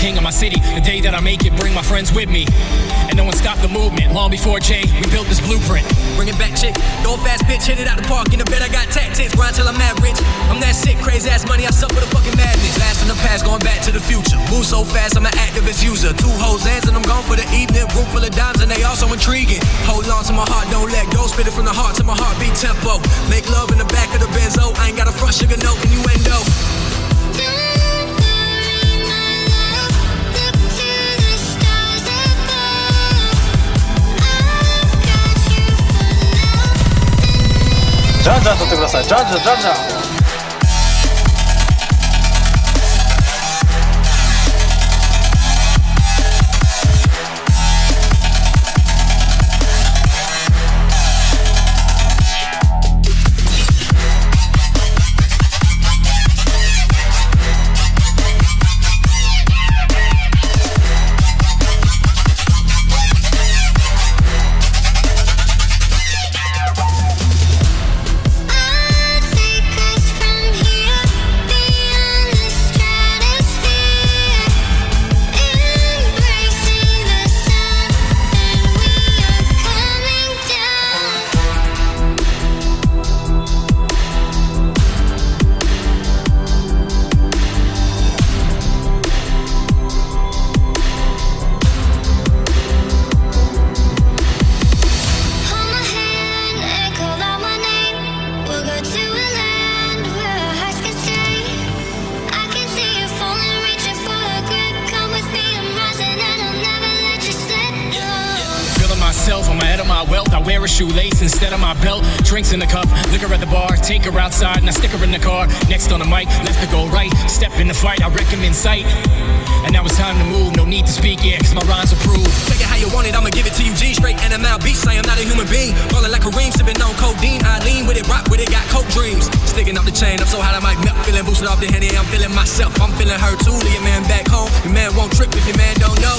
king of my city. The day that I make it, bring my friends with me. And no one stopped the movement. Long before Jay, we built this blueprint. Bring it back, chick. Go fast, bitch. Hit it out the park. In the bed, I got tactics. Grind till I'm mad rich. I'm that sick, crazy ass money. I suck with a fucking madness. Last in the past, going back to the future. Move so fast, I'm an activist user. 2 hoes hands and I'm gone for the evening. Room full of dimes and they all so intriguing. Hold on to my heart, don't let go. Spit it from the heart to my heartbeat tempo. Make love in the back of the Benzo. I ain't got a front sugar note innuendo.じゃんじゃん撮ってください。じゃんじゃんじゃんじゃん。I'm ahead of my wealth. I wear a shoelace instead of my belt. Drinks in the cup, liquor at the bar. Take her outside and I stick her in the car. Next on the mic, left to go right. Step in the fight, I recommend sight. And now it's time to move, no need to speak, yeah, cause my rhymes are proof. Take it how you want it, I'ma give it to you G. Straight NML beats, I am not a human being. Rolling like Kareem, sipping on codeine. I lean with it, rock with it, got coke dreams. Sticking up the chain, I'm so hot I might melt. Feeling boosted off the Henny, I'm feeling myself. I'm feeling her too, leave your man back home. Your man won't trip if your man don't know.